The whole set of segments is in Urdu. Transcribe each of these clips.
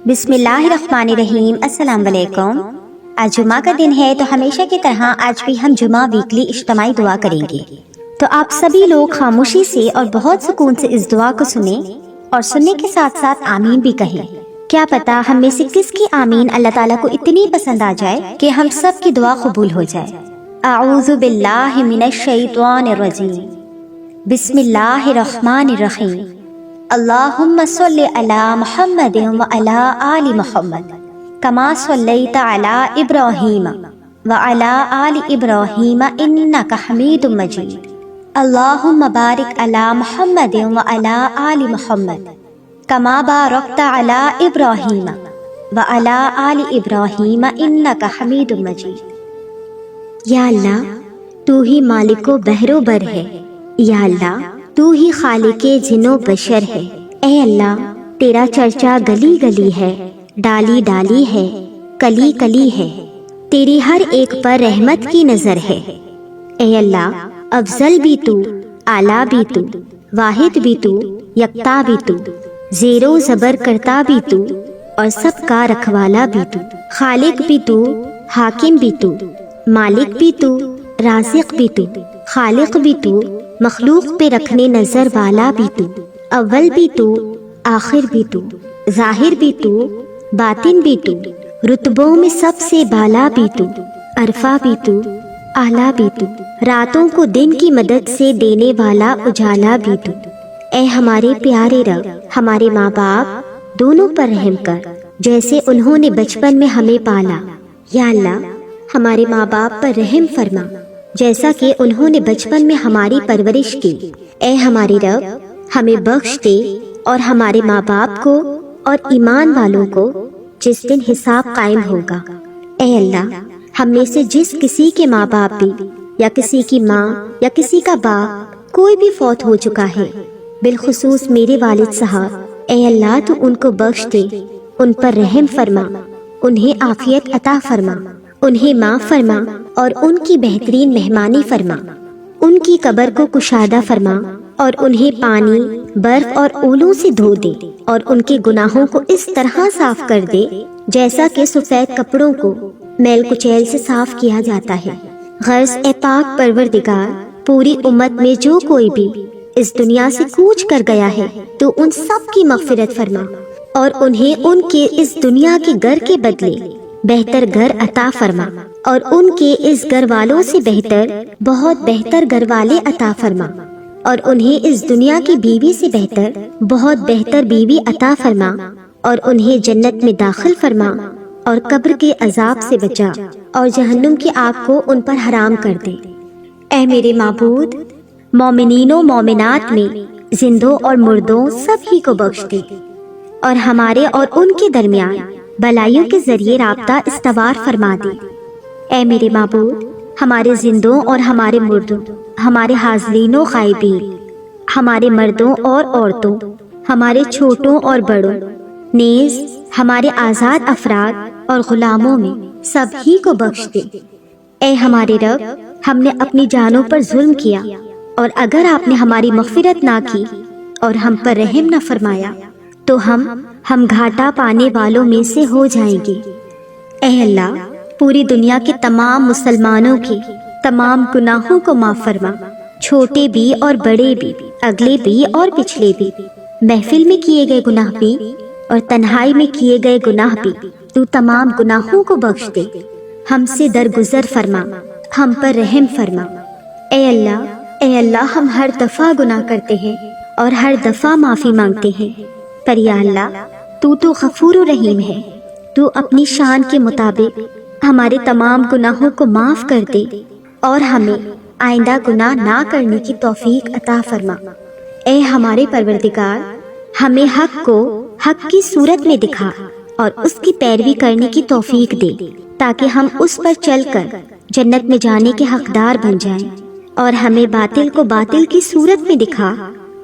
بسم اللہ الرحمن الرحیم۔ السلام علیکم۔ آج جمعہ کا دن ہے تو ہمیشہ کی طرح آج بھی ہم جمعہ ویکلی اجتماعی دعا کریں گے، تو آپ سبھی لوگ خاموشی سے اور بہت سکون سے اس دعا کو سنیں اور سننے کے ساتھ ساتھ آمین بھی کہیں۔ کیا پتا ہم میں سے کس کی آمین اللہ تعالیٰ کو اتنی پسند آ جائے کہ ہم سب کی دعا قبول ہو جائے۔ اعوذ باللہ من الشیطان الرجیم، بسم اللہ الرحمن الرحیم۔ اللہم صلی علی محمد وعلی آل محمد کما صلیت علی ابراہیم وعلی آل ابراہیم انک حمید مجید۔ اللہم بارک علی محمد وعلی آل محمد کما بارکت علی ابراہیم وعلی آل ابراہیم انک حمید مجید۔ یا اللہ تو ہی مالک و بحر و بر ہے، یا اللہ تو ہی خالق جن و بشر ہے۔ اے اللہ تیرا چرچا گلی گلی ہے، ڈالی ڈالی ہے، کلی کلی ہے، تیری ہر ایک پر رحمت کی نظر ہے۔ اے اللہ افضل بھی تو، اعلیٰ بھی تو، واحد بھی تو، یکتا بھی تو، زیر و زبر کرتا بھی تو، اور سب کا رکھوالا بھی تو، خالق بھی تو، حاکم بھی تو، مالک بھی تو، رازق بھی تو، خالق بھی تو، مخلوق پہ رکھنے نظر والا بھی تو، اول بھی تو، آخر بھی تو، ظاہر بھی تو، باطن بھی تو، رتبوں میں سب سے بالا بھی تو، عرفہ بھی تو، اعلیٰ بھی تو، راتوں کو دن کی مدد سے دینے والا اجالا بھی تو۔ اے ہمارے پیارے رب، ہمارے ماں باپ دونوں پر رحم کر جیسے انہوں نے بچپن میں ہمیں پالا۔ یا اللہ ہمارے ماں باپ پر رحم فرما جیسا کہ انہوں نے بچپن میں ہماری پرورش کی۔ اے ہمارے رب ہمیں بخش دے اور ہمارے ماں باپ کو اور ایمان والوں کو جس دن حساب قائم ہوگا۔ اے اللہ ہم میں سے جس کسی کے ماں باپ بھی یا کسی کی ماں یا کسی کا باپ کوئی بھی فوت ہو چکا ہے، بالخصوص میرے والد صاحب، اے اللہ تو ان کو بخش دے، ان پر رحم فرما، انہیں عافیت عطا فرما، انہیں معاف فرما اور ان کی بہترین مہمانی فرما، ان کی قبر کو کشادہ فرما اور انہیں پانی، برف اور اولوں سے دھو دے اور ان کے گناہوں کو اس طرح صاف کر دے جیسا کہ سفید کپڑوں کو میل کچیل سے صاف کیا جاتا ہے۔ غرض اے پاک پروردگار پوری امت میں جو کوئی بھی اس دنیا سے کوچ کر گیا ہے تو ان سب کی مغفرت فرما اور انہیں ان کے اس دنیا کے گھر کے بدلے بہتر گھر عطا فرما اور ان کے اس گھر والوں سے بہتر، بہت بہتر گھر والے عطا فرما اور انہیں اس دنیا کی بیوی سے بہتر، بہت بہتر بیوی عطا فرما اور انہیں جنت میں داخل فرما اور قبر کے عذاب سے بچا اور جہنم کی آگ کو ان پر حرام کر دے۔ اے میرے معبود مومنین و مومنات میں زندوں اور مردوں سب ہی کو بخش دے اور ہمارے اور ان کے درمیان بلائیوں کے ذریعے رابطہ استوار فرما دے۔ اے میرے معبود ہمارے زندوں اور ہمارے مردوں، ہمارے حاضرین و غائبین، ہمارے مردوں اور عورتوں، ہمارے چھوٹوں اور بڑوں، نیز ہمارے آزاد افراد اور غلاموں میں سب ہی کو بخش دے۔ اے ہمارے رب ہم نے اپنی جانوں پر ظلم کیا اور اگر آپ نے ہماری مغفرت نہ کی اور ہم پر رحم نہ فرمایا تو ہم گھاٹا پانے والوں میں سے ہو جائیں گے۔ اے اللہ پوری دنیا کے تمام مسلمانوں کے تمام گناہوں کو معاف فرما، چھوٹے بھی اور بڑے بھی، اگلے بھی اور پچھلے بھی، محفل میں کیے گئے گناہ بھی اور تنہائی میں کیے گئے گناہ بھی، تو تمام گناہوں کو بخش دے، ہم سے درگزر فرما، ہم پر رحم فرما۔ اے اللہ ہم ہر دفعہ گناہ کرتے ہیں اور ہر دفعہ معافی مانگتے ہیں، پر یا اللہ تو غفور و رحیم ہے، تو اپنی شان کے مطابق ہمارے تمام گناہوں کو معاف کر دے اور ہمیں آئندہ گناہ نہ کرنے کی توفیق عطا فرما۔ اے ہمارے پروردگار ہمیں حق کو حق کی صورت میں دکھا اور اس کی پیروی کرنے کی توفیق دے تاکہ ہم اس پر چل کر جنت میں جانے کے حقدار بن جائیں، اور ہمیں باطل کو باطل کی صورت میں دکھا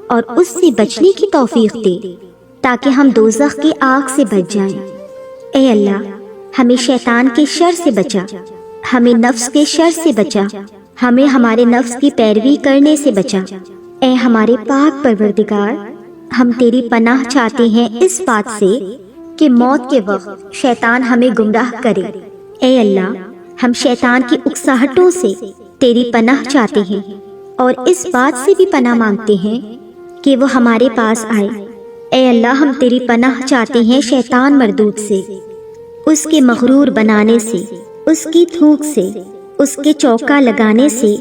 اور اس سے بچنے کی توفیق دے تاکہ ہم دوزخ کی آگ سے بچ جائیں۔ اے اللہ ہمیں شیطان کے شر سے بچا، ہمیں نفس کے شر سے بچا، ہمیں ہمارے نفس کی پیروی کرنے سے بچا۔ اے ہمارے پاک پروردگار ہم تیری پناہ چاہتے ہیں اس بات سے کہ کہ موت کے وقت شیطان ہمیں گمراہ کرے۔ اے اللہ، ہم شیطان کی اکساہٹوں سے تیری پناہ چاہتے ہیں اور اس بات سے بھی پناہ مانگتے ہیں کہ وہ ہمارے پاس آئے۔ اے اللہ، ہم تیری پناہ چاہتے ہیں شیطان مردود سے، اس کے مغرور بنانے سے، اس کی تھوک سے، اس کے چوکا لگانے سے۔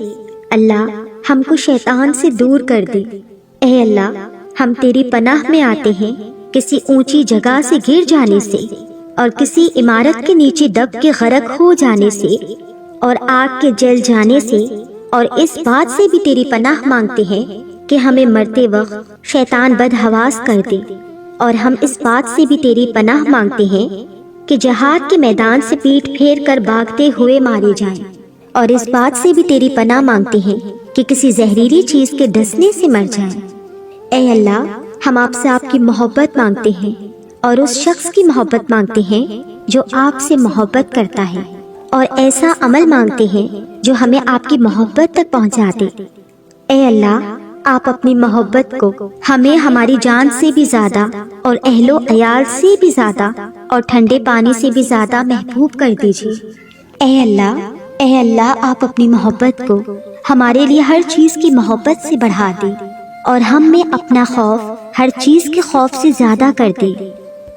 اللہ، ہم کو شیطان سے دور کر دے۔ اے اللہ، ہم تیری پناہ میں آتے ہیں کسی اونچی جگہ سے گر جانے سے اور کسی عمارت کے نیچے دب کے غرق ہو جانے سے اور آگ کے جل جانے سے، اور اس بات سے بھی تیری پناہ مانگتے ہیں کہ ہمیں مرتے وقت شیطان بدحواس کر دے، اور ہم اس بات سے بھی تیری پناہ مانگتے ہیں کہ جہاد کے میدان سے پیٹھ پھیر کر بھاگتے ہوئے مارے جائیں، اور اس بات سے بھی تیری پناہ مانگتے ہیں کہ کسی زہریلی چیز کے ڈسنے سے مر جائیں۔ اے اللہ، ہم آپ سے آپ کی محبت مانگتے ہیں اور اس شخص کی محبت مانگتے ہیں جو آپ سے محبت کرتا ہے، اور ایسا عمل مانگتے ہیں جو ہمیں آپ کی محبت تک پہنچا دے۔ اے اللہ، آپ اپنی محبت کو ہمیں ہماری جان سے بھی زیادہ اور اہل و عیال سے بھی زیادہ اور ٹھنڈے پانی سے بھی زیادہ محبوب کر دیجیے۔ اے اللہ، آپ اپنی محبت کو ہمارے لیے ہر چیز کی محبت سے بڑھا دیں، اور ہم میں اپنا خوف ہر چیز کے خوف سے زیادہ کر دے۔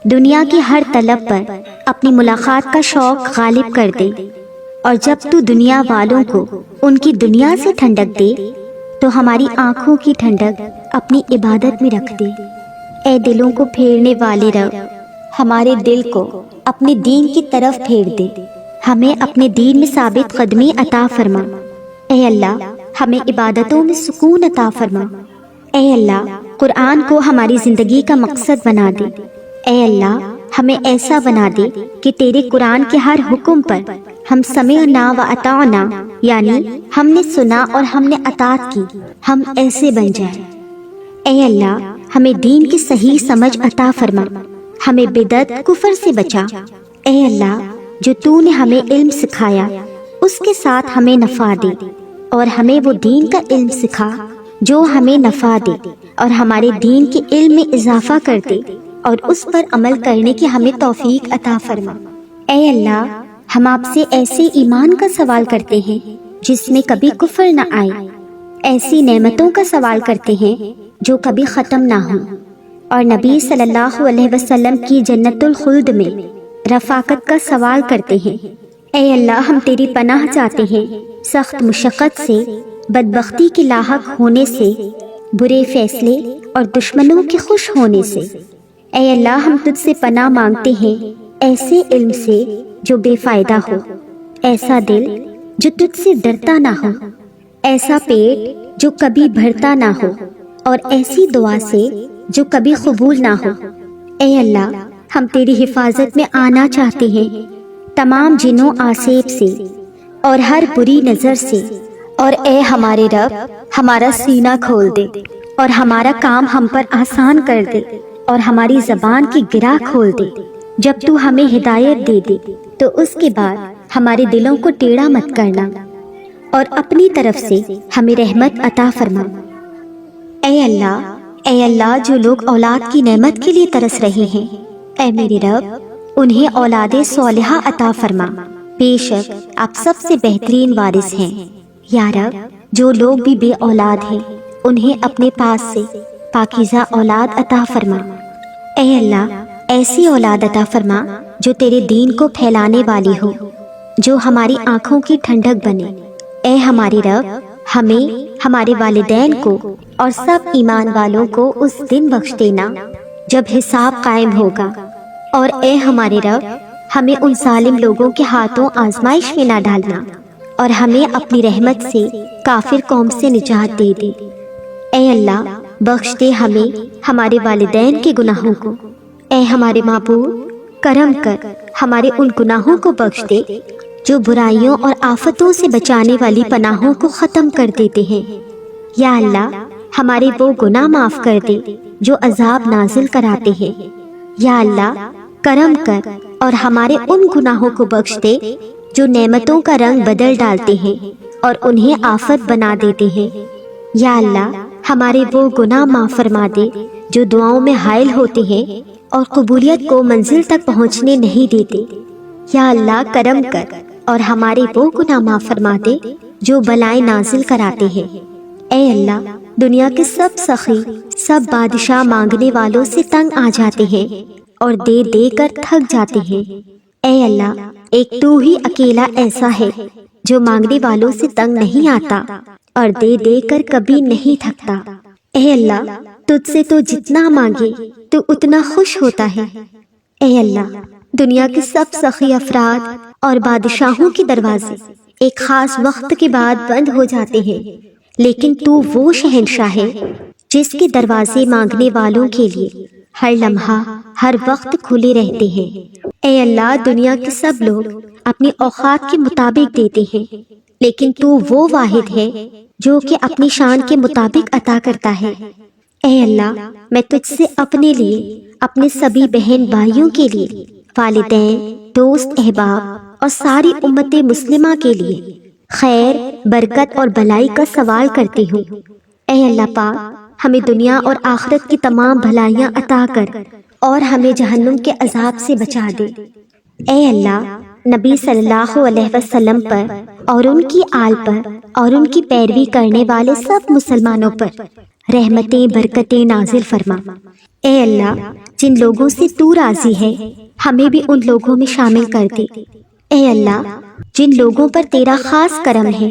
دنیا کی ہر طلب پر اپنی ملاقات کا شوق غالب کر دے، اور جب تو دنیا والوں کو ان کی دنیا سے ٹھنڈک دے تو ہماری آنکھوں کی ٹھنڈک اپنی عبادت میں رکھ دے۔ اے دلوں کو پھیرنے والے رب، ہمارے دل کو اپنے دین کی طرف پھیر دے، ہمیں اپنے دین میں ثابت قدمی عطا فرما۔ اے اللہ، ہمیں عبادتوں میں سکون عطا فرما۔ اے اللہ، قرآن کو ہماری زندگی کا مقصد بنا دے۔ اے اللہ، ہمیں ایسا بنا دے کہ تیرے قرآن کے ہر حکم پر ہم سمعنا و اطعنا، یعنی ہم نے سنا اور ہم نے اطاعت کی، ہم ایسے بن جائیں۔ اے اللہ، ہمیں دین کی صحیح سمجھ عطا فرما، ہمیں بدعت کفر سے بچا۔ اے اللہ، جو تو نے ہمیں علم سکھایا اس کے ساتھ ہمیں نفع دے، اور ہمیں وہ دین کا علم سکھا جو ہمیں نفع دے، اور ہمارے دین کے علم میں اضافہ کر دے، اور اس پر عمل کرنے کی ہمیں توفیق عطا فرما۔ اے اللہ، ہم آپ سے ایسے ایمان کا سوال کرتے ہیں جس میں کبھی کفر نہ آئے، ایسی نعمتوں کا سوال کرتے ہیں جو کبھی ختم نہ ہوں، اور نبی صلی اللہ علیہ وسلم کی جنت الخلد میں رفاقت کا سوال کرتے ہیں۔ اے اللہ، ہم تیری پناہ چاہتے ہیں سخت مشقت سے، بدبختی کے لاحق ہونے سے، برے فیصلے اور دشمنوں کے خوش ہونے سے۔ اے اللہ، ہم تجھ سے پناہ مانگتے ہیں ایسے علم سے جو بے فائدہ ہو، ایسا دل جو تجھ سے ڈرتا نہ ہو، ایسا پیٹ جو کبھی بھرتا نہ ہو، اور ایسی دعا سے جو کبھی قبول نہ ہو۔ اے اللہ، ہم تیری حفاظت میں آنا چاہتے ہیں تمام جنوں آسیب سے اور ہر بری نظر سے، اور اے ہمارے رب، ہمارا سینہ کھول دے اور ہمارا کام ہم پر آسان کر دے، اور ہماری زبان کی گرہ کھول دے۔ جب تو ہمیں ہدایت دے دے تو اس کے بعد ہمارے دلوں کو ٹیڑھا مت کرنا، اور اپنی طرف سے ہمیں رحمت عطا فرما۔ اے اللہ، جو لوگ اولاد کی نعمت کے لیے ترس رہے ہیں، اے میرے رب، انہیں اولاد صالحہ عطا فرما، بے شک آپ سب سے بہترین وارث ہیں۔ یا رب، جو لوگ بھی بے اولاد ہیں انہیں اپنے پاس سے پاکیزہ اولاد عطا فرما۔ اے اللہ، ایسی اولاد عطا فرما جو تیرے دین کو پھیلانے والی ہو، جو ہماری آنکھوں کی ٹھنڈک بنے۔ اے ہمارے رب، ہمیں، ہمارے والدین کو اور سب ایمان والوں کو اس دن بخش دینا جب حساب قائم ہوگا، اور اے ہمارے رب، ہمیں ان ظالم لوگوں کے ہاتھوں آزمائش میں نہ ڈالنا، اور ہمیں اپنی رحمت سے کافر قوم سے نجات دے دے۔ اے اللہ، بخش دے ہمیں ہمارے والدین کے گناہوں کو۔ اے ہمارے معبود، کرم کر ہمارے ان گناہوں کو بخش دے جو برائیوں اور آفتوں سے بچانے والی پناہوں کو ختم کر دیتے ہیں۔ یا اللہ، ہمارے وہ گناہ معاف کر دے جو عذاب نازل کراتے ہیں۔ یا اللہ، کرم کر اور ہمارے ان گناہوں کو بخش دے جو نعمتوں کا رنگ بدل ڈالتے ہیں اور انہیں آفت بنا دیتے ہیں۔ یا اللہ، ہمارے وہ گناہ معاف فرما دے جو دعاؤں میں حائل ہوتے ہیں اور قبولیت کو منزل تک پہنچنے نہیں دیتے۔ یا اللہ کرم کر اور ہمارے وہ گناہ معاف فرما دے جو بلائیں نازل کراتے ہیں۔ اے اللہ، دنیا کے سب سخی، سب بادشاہ مانگنے والوں سے تنگ آ جاتے ہیں اور دے دے کر تھک جاتے ہیں۔ اے اللہ، ایک تو ہی اکیلا ایسا ہے جو مانگنے والوں سے تنگ نہیں آتا اور دے دے کر کبھی نہیں تھکتا۔ اے اللہ، تجھ سے تو جتنا مانگے تو اتنا خوش ہوتا ہے۔ اے اللہ، دنیا کے سب سخی افراد اور بادشاہوں کے دروازے ایک خاص وقت کے بعد بند ہو جاتے ہیں، لیکن تو وہ شہنشاہ ہے جس کے دروازے مانگنے والوں کے لیے ہر لمحہ ہر وقت کھلے رہتے ہیں۔ اے اللہ، دنیا کے سب لوگ اپنی اوقات کے مطابق دیتے ہیں، لیکن تو وہ واحد ہے جو کہ اپنی شان کے مطابق عطا کرتا ہے۔ اے اللہ، میں تجھ سے اپنے لیے، اپنے سبھی بہن بھائیوں کے لیے، والدین، دوست احباب اور ساری امت مسلمہ کے لیے خیر، برکت اور بھلائی کا سوال کرتی ہوں۔ اے اللہ پاک، ہمیں دنیا اور آخرت کی تمام بھلائیاں عطا کر اور ہمیں جہنم کے عذاب سے بچا دے۔ اے اللہ، نبی صلی اللہ علیہ وسلم پر اور ان کی آل پر اور ان کی پیروی کرنے والے سب مسلمانوں پر رحمتیں برکتیں نازل فرما۔ اے اللہ، جن لوگوں سے تو راضی ہے ہمیں بھی ان لوگوں میں شامل کر دے۔ اے اللہ، جن لوگوں پر تیرا خاص کرم ہے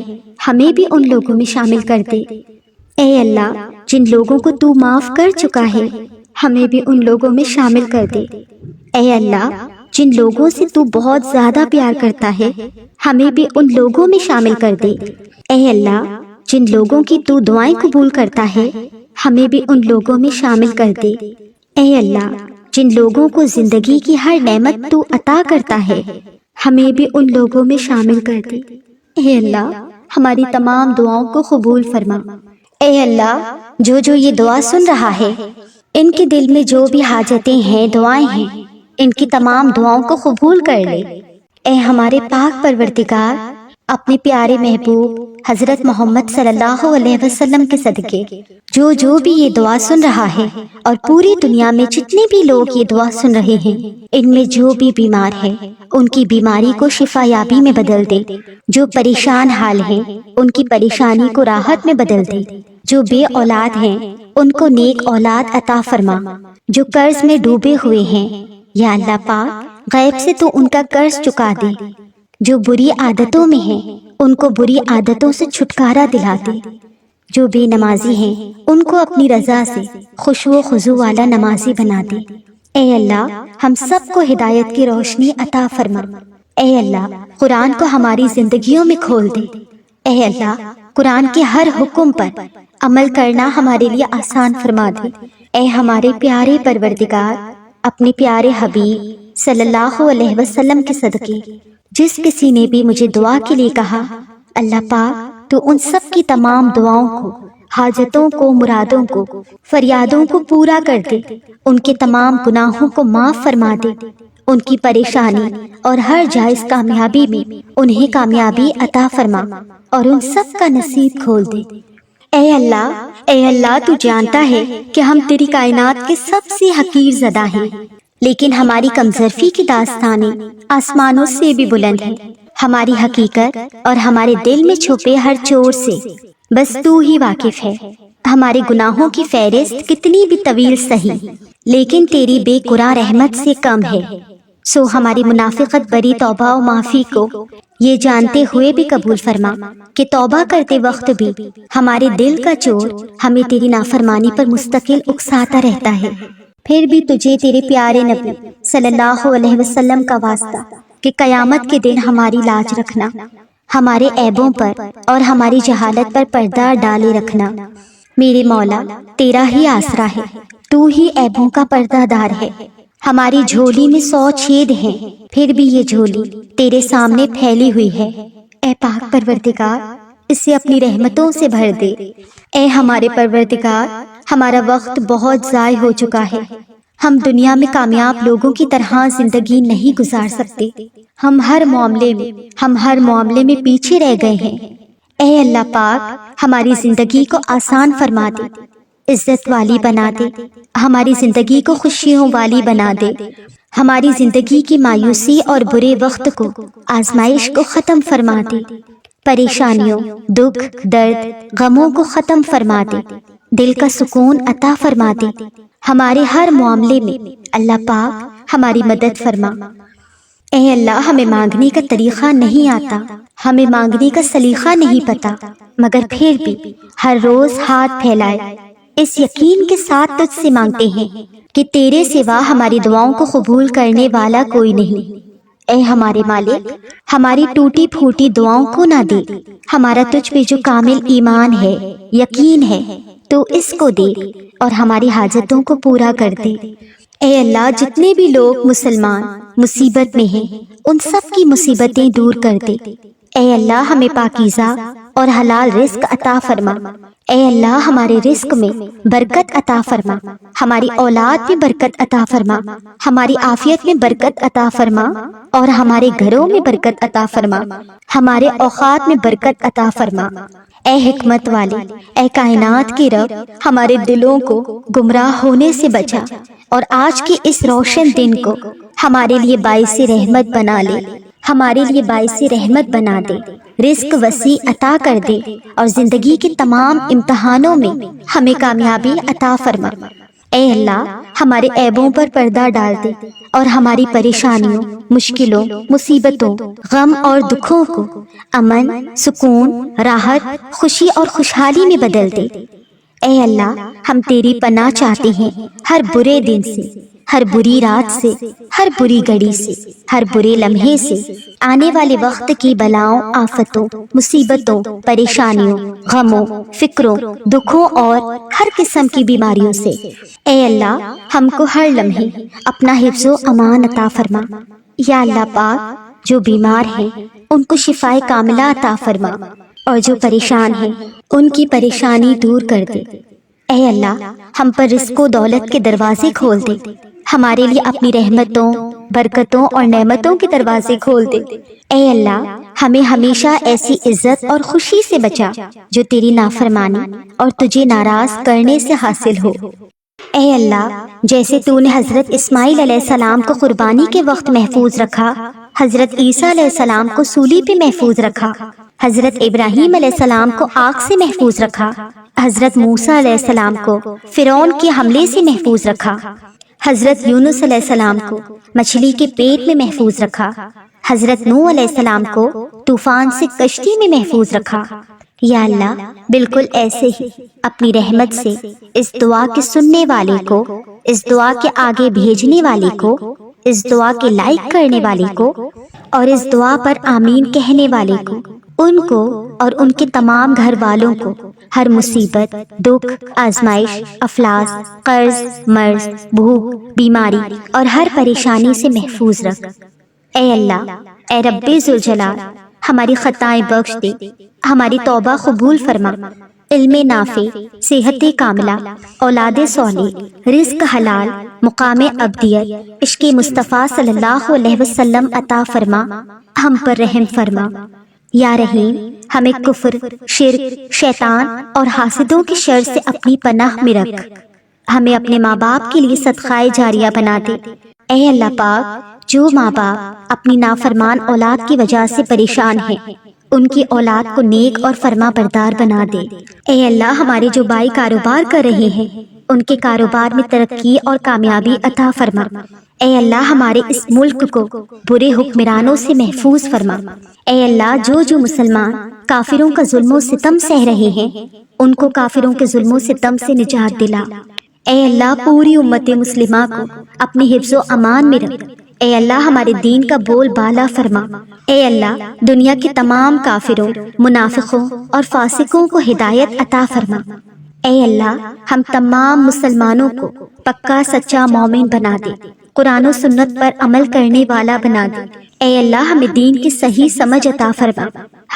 ہمیں بھی ان لوگوں میں شامل کر دے۔ اے اللہ، جن لوگوں کو تو معاف کر چکا ہے ہمیں بھی ان لوگوں میں شامل کر دے۔ اے اللہ، جن لوگوں سے تو بہت زیادہ پیار کرتا ہے ہمیں بھی ان لوگوں میں شامل کر دے۔ اے اللہ، جن لوگوں کی تو دعائیں قبول کرتا ہے ہمیں بھی ان لوگوں میں شامل کر دے۔ اے اللہ، جن لوگوں کو زندگی کی ہر نعمت تو عطا کرتا ہے ہمیں بھی ان لوگوں میں شامل کر دے۔ اے اللہ، ہماری تمام دعاؤں کو قبول فرما۔ اے اللہ، جو یہ دعا سن رہا ہے ان کے دل میں جو بھی حاجتیں ہیں، دعائیں ہیں، ان کی تمام دعاؤں کو قبول کر لے۔ اے ہمارے پاک پروردگار، اپنے پیارے محبوب حضرت محمد صلی اللہ علیہ وسلم کے صدقے جو بھی یہ دعا سن رہا ہے اور پوری دنیا میں جتنے بھی لوگ یہ دعا سن رہے ہیں، ان میں جو بھی بیمار ہیں ان کی بیماری کو شفا یابی میں بدل دے، جو پریشان حال ہیں ان کی پریشانی کو راحت میں بدل دے، جو بے اولاد ہیں ان کو نیک اولاد عطا فرما، جو قرض میں ڈوبے ہوئے ہیں یا اللہ پاک غیب سے تو ان کا قرض چکا دے، جو بری عادتوں میں ہیں ان کو بری عادتوں سے چھٹکارا دلا دے، جو بے نمازی ہیں ان کو اپنی رضا سے خشوع و خضوع والا نمازی بنا دے۔ اے اللہ، ہم سب کو ہدایت کی روشنی عطا فرما۔ اے اللہ، قرآن کو ہماری زندگیوں میں کھول دے۔ اے اللہ، قرآن کے ہر حکم پر عمل کرنا ہمارے لیے آسان فرما دے۔ اے ہمارے پیارے پروردگار، اپنے پیارے حبیب صلی اللہ علیہ وسلم کے صدقے جس کسی نے بھی مجھے دعا کے لیے کہا، اللہ پاک تو ان سب کی تمام دعاؤں کو، حاجتوں کو، مرادوں کو، فریادوں کو پورا کر دے، ان کے تمام گناہوں کو معاف فرما دے، ان کی پریشانی اور ہر جائز کامیابی میں انہیں کامیابی عطا فرما اور ان سب کا نصیب کھول دے۔ اے اللہ، تو جانتا ہے کہ ہم تیری کائنات کے سب سے حقیر زدہ ہیں، لیکن ہماری کمزرفی کی داستانیں آسمانوں سے بھی بلند ہیں۔ ہماری حقیقت اور ہمارے دل میں چھپے ہر چور سے بس تو ہی واقف ہے۔ ہمارے گناہوں کی فہرست کتنی بھی طویل سہی، لیکن تیری بے قرار رحمت سے کم ہے۔ سو ہماری منافقت بری توبہ و معافی کو یہ جانتے ہوئے بھی قبول فرما کہ توبہ کرتے وقت بھی ہمارے دل کا چور ہمیں تیری نافرمانی پر مستقل اکساتا رہتا ہے۔ پھر بھی تجھے تیرے پیارے نبی صلی اللہ علیہ وسلم کا واسطہ کہ قیامت کے دن ہماری لاج رکھنا، ہمارے عیبوں پر اور ہماری جہالت پر پردہ ڈالے رکھنا۔ میرے مولا، تیرا ہی آسرا ہے، تو ہی عیبوں کا پردہ دار ہے۔ ہماری جھولی میں 100 چھید ہیں، پھر بھی یہ جھولی تیرے سامنے پھیلی ہوئی ہے۔ اے پاک پروردگار، اسے اپنی رحمتوں سے بھر دے۔ اے ہمارے پروردگار، ہمارا وقت بہت ضائع ہو چکا ہے۔ ہم دنیا میں کامیاب لوگوں کی طرح زندگی نہیں گزار سکتے۔ ہم ہر معاملے میں پیچھے رہ گئے ہیں۔ اے اللہ پاک، ہماری زندگی کو آسان فرما دے۔ عزت والی بنا دے، ہماری زندگی کو خوشیوں والی بنا دے، ہماری زندگی کی مایوسی اور برے وقت کو، آزمائش کو ختم فرما دے، پریشانیوں، دکھ، درد، غموں کو ختم فرما دے، دل کا سکون عطا فرما دے، ہمارے ہر معاملے میں اللہ پاک ہماری مدد فرما۔ اے اللہ، ہمیں مانگنے کا طریقہ نہیں آتا، ہمیں مانگنے کا سلیقہ نہیں پتا، مگر پھر بھی ہر روز ہاتھ پھیلائے اس یقین کے ساتھ تجھ سے مانگتے ہیں کہ تیرے سوا ہماری دعاؤں کو قبول کرنے والا کوئی نہیں۔ اے ہمارے مالک، ہماری ٹوٹی پھوٹی دعاؤں کو نہ دے، ہمارا تجھ پہ جو کامل ایمان ہے، یقین ہے، تو اس کو دے اور ہماری حاجتوں کو پورا کر دے۔ اے اللہ، جتنے بھی لوگ مسلمان مصیبت میں ہیں، ان سب کی مصیبتیں دور کر دے۔ اے اللہ، ہمیں پاکیزہ اور حلال رزق عطا فرما۔ اے اللہ، ہمارے رزق میں برکت عطا فرما، ہماری اولاد میں برکت عطا فرما، ہماری عافیت میں برکت عطا فرما، اور ہمارے گھروں میں برکت عطا فرما، ہمارے اوقات میں برکت عطا فرما۔ اے حکمت والے، اے کائنات کے رب، ہمارے دلوں کو گمراہ ہونے سے بچا اور آج کے اس روشن دن کو ہمارے لیے باعث رحمت بنا لے، ہمارے لیے باعث رحمت بنا دے، رزق وسیع عطا کر دے، اور زندگی کے تمام امتحانوں میں ہمیں کامیابی عطا فرما۔ اے اللہ، ہمارے عیبوں پر پردہ ڈال دے اور ہماری پریشانیوں، مشکلوں، مصیبتوں، غم اور دکھوں کو امن، سکون، راحت، خوشی اور خوشحالی میں بدل دے۔ اے اللہ، ہم تیری پناہ چاہتے ہیں ہر برے دن سے، ہر بری رات سے، ہر بری گھڑی سے، ہر برے لمحے سے، آنے والے وقت کی بلاؤں، آفتوں، مصیبتوں، پریشانیوں، غموں، فکروں، دکھوں اور ہر قسم کی بیماریوں سے۔ اے اللہ، ہم کو ہر لمحے اپنا حفظ و امان عطا فرما۔ یا اللہ پاک، جو بیمار ہیں ان کو شفائے کاملہ عطا فرما، اور جو پریشان ہیں ان کی پریشانی دور کر دے۔ اے اللہ، ہم پر رزق و دولت کے دروازے کھول دے، ہمارے لیے اپنی رحمتوں، برکتوں اور نعمتوں کے دروازے کھول دے۔ اے اللہ، ہمیں ہمیشہ ایسی عزت اور خوشی سے بچا جو تیری نافرمانی اور تجھے ناراض کرنے سے حاصل ہو۔ اے اللہ، جیسے تو نے حضرت اسماعیل علیہ السلام کو قربانی کے وقت محفوظ رکھا، حضرت عیسیٰ علیہ السلام کو سولی پہ محفوظ رکھا، حضرت ابراہیم علیہ السلام کو آگ سے محفوظ رکھا، حضرت موسیٰ علیہ السلام کو فرعون کے حملے سے محفوظ رکھا، حضرت یونس علیہ السلام کو مچھلی کے پیٹ میں محفوظ رکھا، حضرت نوح علیہ السلام کو طوفان سے کشتی میں محفوظ رکھا۔ یا اللہ، بالکل ایسے ہی اپنی رحمت سے اس دعا کے سننے والے کو، اس دعا کے آگے بھیجنے والے کو، اس دعا کے لائک کرنے والے کو، اور اس دعا پر آمین کہنے والے کو، ان کو اور ان کے تمام گھر والوں کو ہر مصیبت، دکھ، آزمائش، افلاس، قرض، مرض، بھوک، بیماری اور ہر پریشانی سے محفوظ رکھ۔ اے اللہ، اے رب ذوالجلال، ہماری خطائیں بخش دے، ہماری توبہ قبول فرما، علم نافع، صحت کاملہ، اولاد صالح، رزق حلال، مقام ابدیت، عشق مصطفیٰ صلی اللہ علیہ وسلم عطا فرما، ہم پر رحم فرما۔ یا رحیم، ہمیں کفر، شرک، شیطان اور حاسدوں کی شر سے اپنی پناہ میں رکھ، ہمیں اپنے ماں باپ کے لیے صدقہ جاریہ بنا دے۔ اے اللہ پاک، جو ماں باپ اپنی نافرمان اولاد کی وجہ سے پریشان ہیں، ان کی اولاد کو نیک اور فرما بردار بنا دے۔ اے اللہ، ہمارے جو بھائی کاروبار کر رہے ہیں، ان کے کاروبار میں ترقی اور کامیابی عطا فرما۔ اے اللہ، ہمارے اس ملک کو برے حکمرانوں سے محفوظ فرما۔ اے اللہ، جو مسلمان کافروں کا ظلم و ستم سہ رہے ہیں، ان کو کافروں کے ظلم و ستم سے نجات دلا۔ اے اللہ، پوری امت مسلمہ کو اپنے حفظ و امان میں رکھ۔ اے اللہ، ہمارے دین کا بول بالا فرما۔ اے اللہ، دنیا کے تمام کافروں، منافقوں اور فاسقوں کو ہدایت عطا فرما۔ اے اللہ، ہم تمام مسلمانوں کو پکا سچا مومن بنا دے، قرآن و سنت پر عمل کرنے والا بنا دے۔ اے اللہ، ہمیں دین کی صحیح سمجھ عطا فرما،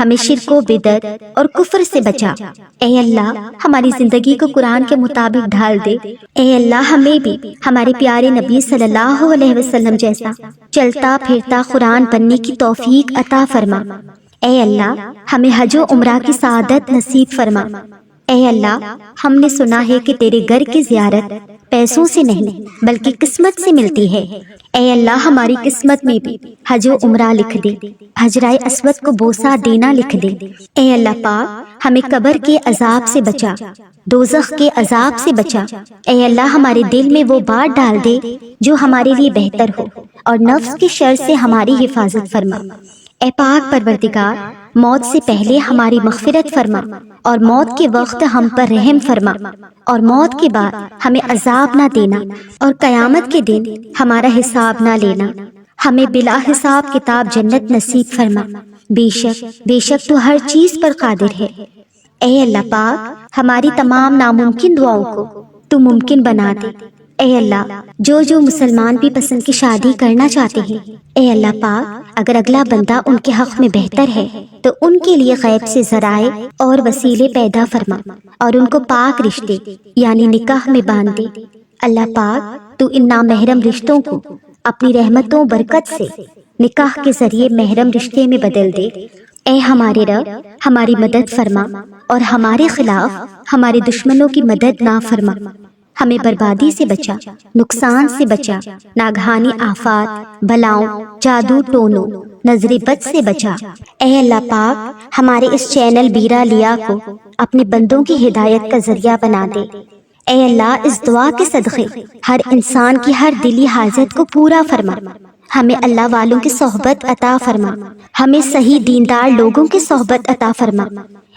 ہمیں شرک و بدعت اور کفر سے بچا۔ اے اللہ، ہماری زندگی کو قرآن کے مطابق ڈھال دے۔ اے اللہ، ہمیں بھی ہمارے پیارے نبی صلی اللہ علیہ وسلم جیسا چلتا پھرتا قرآن بننے کی توفیق عطا فرما۔ اے اللہ، ہمیں حج و عمرہ کی سعادت نصیب فرما۔ اے اللہ، ہم نے سنا ہے کہ تیرے گھر کی زیارت پیسوں سے نہیں بلکہ قسمت سے ملتی ہے۔ اے اللہ، ہماری قسمت میں بھی حج و عمرہ لکھ دے، حجرہ اسود کو بوسہ دینا لکھ دے۔ اے اللہ پاک، ہمیں قبر کے عذاب سے بچا، دوزخ کے عذاب سے بچا۔ اے اللہ، ہمارے دل میں وہ بات ڈال دے جو ہمارے لیے بہتر ہو، اور نفس کی شر سے ہماری حفاظت فرما۔ اے پاک پروردگار، موت سے پہلے ہماری مغفرت فرما، اور موت کے وقت ہم پر رحم فرما، اور موت کے بعد ہمیں عذاب نہ دینا، اور قیامت کے دن ہمارا حساب نہ لینا۔ ہمیں بلا حساب کتاب جنت نصیب فرما، بے شک تو ہر چیز پر قادر ہے۔ اے اللہ پاک، ہماری تمام ناممکن دعاؤں کو تو ممکن بنا دے۔ اے اللہ، جو مسلمان بھی پسند کی شادی کرنا چاہتے ہیں، اے اللہ پاک، اگر اگلا بندہ ان کے حق میں بہتر ہے تو ان کے لیے غیب سے ذرائع اور وسیلے پیدا فرما، اور ان کو پاک رشتے یعنی نکاح میں باندھ دے۔ اللہ پاک، تو ان نامحرم رشتوں کو اپنی رحمتوں برکت سے نکاح کے ذریعے محرم رشتے میں بدل دے۔ اے ہمارے رب، ہماری مدد فرما، اور ہمارے خلاف ہمارے دشمنوں کی مدد نہ فرما۔ ہمیں بربادی سے بچا، نقصان سے بچا، ناگہانی آفات، بلاؤں، جادو ٹونوں، نظر بد سے بچا۔ اے اللہ پاک، ہمارے اس چینل بیرا لیا کو اپنے بندوں کی ہدایت کا ذریعہ بنا دے۔ اے اللہ، اس دعا کے صدقے ہر انسان کی ہر دلی حاجت کو پورا فرما۔ ہمیں اللہ والوں کی صحبت عطا فرما، ہمیں صحیح دیندار لوگوں کی صحبت عطا فرما۔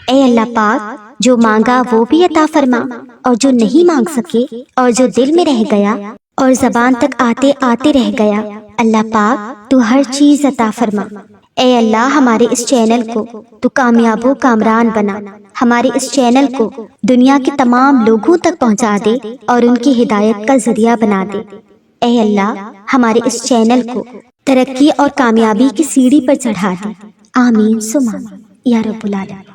اے اللہ پاک، جو مانگا وہ بھی عطا فرما، اور جو نہیں مانگ سکے اور جو دل میں رہ گیا اور زبان تک آتے آتے رہ گیا، اللہ پاک تو ہر چیز عطا فرما۔ اے اللہ، ہمارے اس چینل کو تو کامیاب و کامران بنا، ہمارے اس چینل کو دنیا کے تمام لوگوں تک پہنچا دے اور ان کی ہدایت کا ذریعہ بنا دے۔ اے اللہ، ہمارے اس چینل کو ترقی اور کامیابی کی سیڑھی پر چڑھا دے۔ آمین ثم آمین یا رب العالمین۔